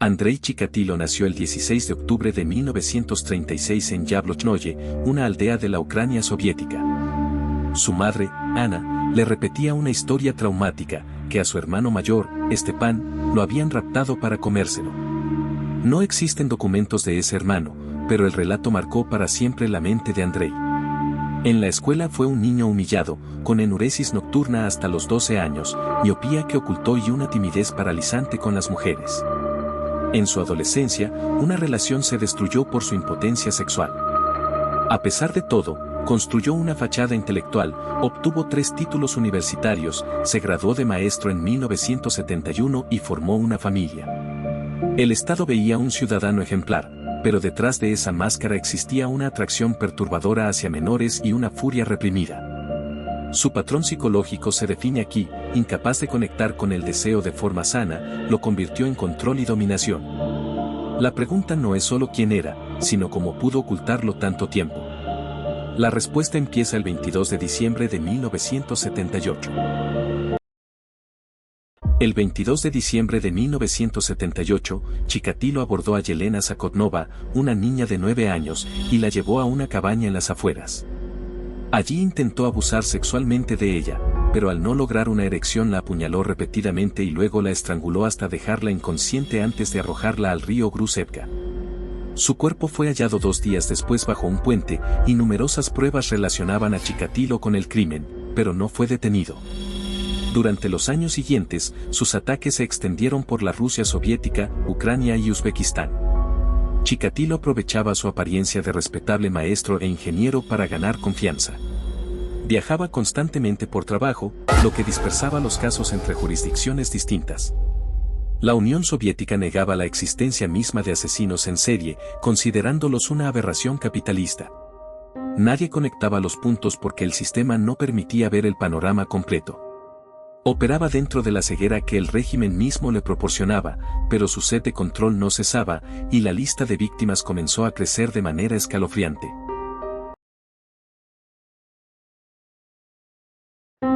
Andrei Chikatilo nació el 16 de octubre de 1936 en Yablochnoye, una aldea de la Ucrania soviética. Su madre, Ana, le repetía una historia traumática, que a su hermano mayor, Stepan, lo habían raptado para comérselo. No existen documentos de ese hermano, pero el relato marcó para siempre la mente de Andrei. En la escuela fue un niño humillado, con enuresis nocturna hasta los 12 años, miopía que ocultó y una timidez paralizante con las mujeres. En su adolescencia, una relación se destruyó por su impotencia sexual. A pesar de todo, construyó una fachada intelectual, obtuvo 3 títulos universitarios, se graduó de maestro en 1971 y formó una familia. El Estado veía un ciudadano ejemplar, pero detrás de esa máscara existía una atracción perturbadora hacia menores y una furia reprimida. Su patrón psicológico se define aquí, incapaz de conectar con el deseo de forma sana, lo convirtió en control y dominación. La pregunta no es solo quién era, sino cómo pudo ocultarlo tanto tiempo. La respuesta empieza el 22 de diciembre de 1978. El 22 de diciembre de 1978, Chikatilo abordó a Yelena Zakotnova, una niña de 9 años, y la llevó a una cabaña en las afueras. Allí intentó abusar sexualmente de ella, pero al no lograr una erección la apuñaló repetidamente y luego la estranguló hasta dejarla inconsciente antes de arrojarla al río Gruzevka. Su cuerpo fue hallado 2 días después bajo un puente, y numerosas pruebas relacionaban a Chikatilo con el crimen, pero no fue detenido. Durante los años siguientes, sus ataques se extendieron por la Rusia soviética, Ucrania y Uzbekistán. Chikatilo aprovechaba su apariencia de respetable maestro e ingeniero para ganar confianza. Viajaba constantemente por trabajo, lo que dispersaba los casos entre jurisdicciones distintas. La Unión Soviética negaba la existencia misma de asesinos en serie, considerándolos una aberración capitalista. Nadie conectaba los puntos porque el sistema no permitía ver el panorama completo. Operaba dentro de la ceguera que el régimen mismo le proporcionaba, pero su sed de control no cesaba, y la lista de víctimas comenzó a crecer de manera escalofriante.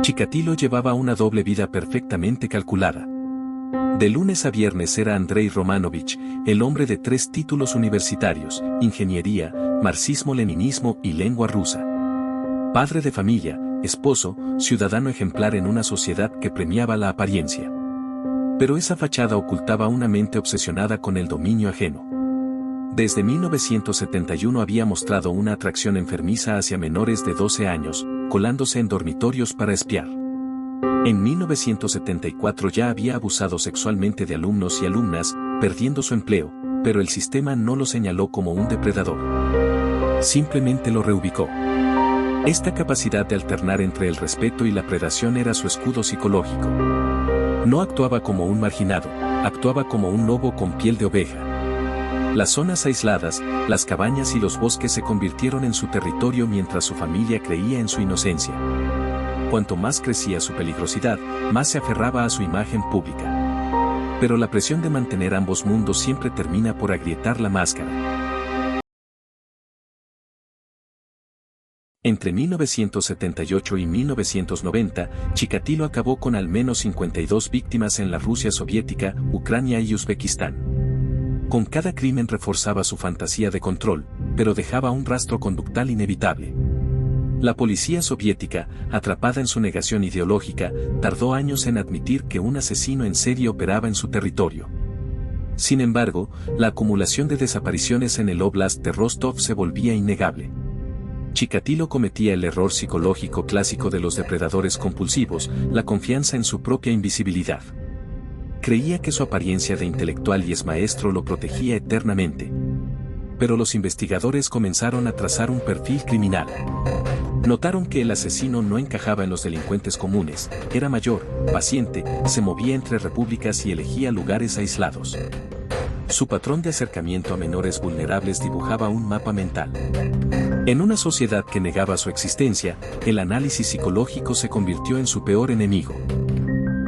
Chikatilo llevaba una doble vida perfectamente calculada. De lunes a viernes era Andrei Romanovich, el hombre de 3 títulos universitarios, ingeniería, marxismo-leninismo y lengua rusa. Padre de familia, esposo, ciudadano ejemplar en una sociedad que premiaba la apariencia. Pero esa fachada ocultaba una mente obsesionada con el dominio ajeno. Desde 1971 había mostrado una atracción enfermiza hacia menores de 12 años, colándose en dormitorios para espiar. En 1974 ya había abusado sexualmente de alumnos y alumnas, perdiendo su empleo, pero el sistema no lo señaló como un depredador. Simplemente lo reubicó. Esta capacidad de alternar entre el respeto y la predación era su escudo psicológico. No actuaba como un marginado, actuaba como un lobo con piel de oveja. Las zonas aisladas, las cabañas y los bosques se convirtieron en su territorio mientras su familia creía en su inocencia. Cuanto más crecía su peligrosidad, más se aferraba a su imagen pública. Pero la presión de mantener ambos mundos siempre termina por agrietar la máscara. Entre 1978 y 1990, Chikatilo acabó con al menos 52 víctimas en la Rusia soviética, Ucrania y Uzbekistán. Con cada crimen reforzaba su fantasía de control, pero dejaba un rastro conductual inevitable. La policía soviética, atrapada en su negación ideológica, tardó años en admitir que un asesino en serie operaba en su territorio. Sin embargo, la acumulación de desapariciones en el Oblast de Rostov se volvía innegable. Chikatilo cometía el error psicológico clásico de los depredadores compulsivos, la confianza en su propia invisibilidad. Creía que su apariencia de intelectual y maestro lo protegía eternamente. Pero los investigadores comenzaron a trazar un perfil criminal. Notaron que el asesino no encajaba en los delincuentes comunes, era mayor, paciente, se movía entre repúblicas y elegía lugares aislados. Su patrón de acercamiento a menores vulnerables dibujaba un mapa mental. En una sociedad que negaba su existencia, el análisis psicológico se convirtió en su peor enemigo.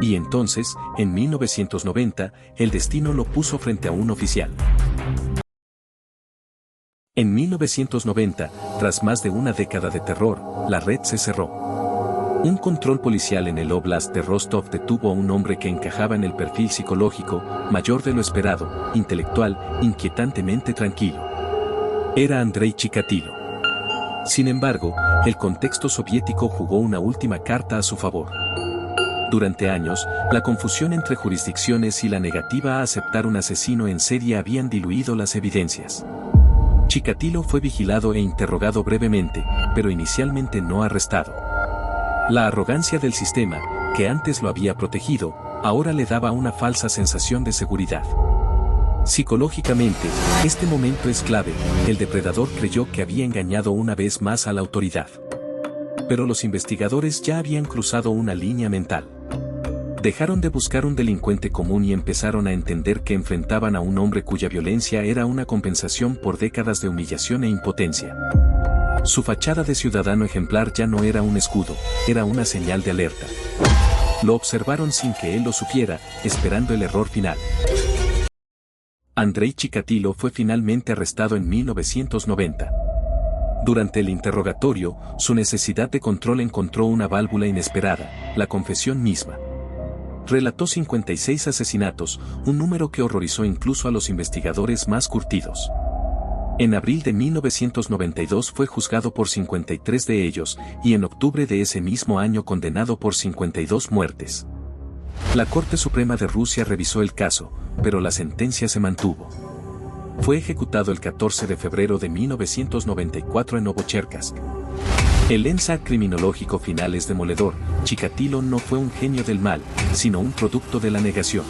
Y entonces, en 1990, el destino lo puso frente a un oficial. En 1990, tras más de una década de terror, la red se cerró. Un control policial en el Oblast de Rostov detuvo a un hombre que encajaba en el perfil psicológico, mayor de lo esperado, intelectual, inquietantemente tranquilo. Era Andrei Chikatilo. Sin embargo, el contexto soviético jugó una última carta a su favor. Durante años, la confusión entre jurisdicciones y la negativa a aceptar un asesino en serie habían diluido las evidencias. Chikatilo fue vigilado e interrogado brevemente, pero inicialmente no arrestado. La arrogancia del sistema, que antes lo había protegido, ahora le daba una falsa sensación de seguridad. Psicológicamente, este momento es clave. El depredador creyó que había engañado una vez más a la autoridad. Pero los investigadores ya habían cruzado una línea mental. Dejaron de buscar un delincuente común y empezaron a entender que enfrentaban a un hombre cuya violencia era una compensación por décadas de humillación e impotencia. Su fachada de ciudadano ejemplar ya no era un escudo, era una señal de alerta. Lo observaron sin que él lo supiera, esperando el error final. Andrei Chikatilo fue finalmente arrestado en 1990. Durante el interrogatorio, su necesidad de control encontró una válvula inesperada, la confesión misma. Relató 56 asesinatos, un número que horrorizó incluso a los investigadores más curtidos. En abril de 1992 fue juzgado por 53 de ellos, y en octubre de ese mismo año condenado por 52 muertes. La Corte Suprema de Rusia revisó el caso, pero la sentencia se mantuvo. Fue ejecutado el 14 de febrero de 1994 en Novocherkassk. El ensayo criminológico final es demoledor. Chikatilo no fue un genio del mal, sino un producto de la negación.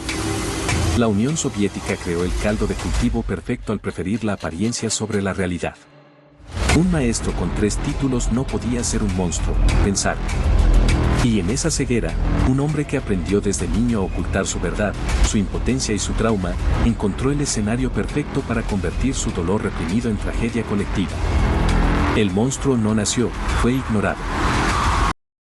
La Unión Soviética creó el caldo de cultivo perfecto al preferir la apariencia sobre la realidad. Un maestro con 3 títulos no podía ser un monstruo, pensaron. Y en esa ceguera, un hombre que aprendió desde niño a ocultar su verdad, su impotencia y su trauma, encontró el escenario perfecto para convertir su dolor reprimido en tragedia colectiva. El monstruo no nació, fue ignorado.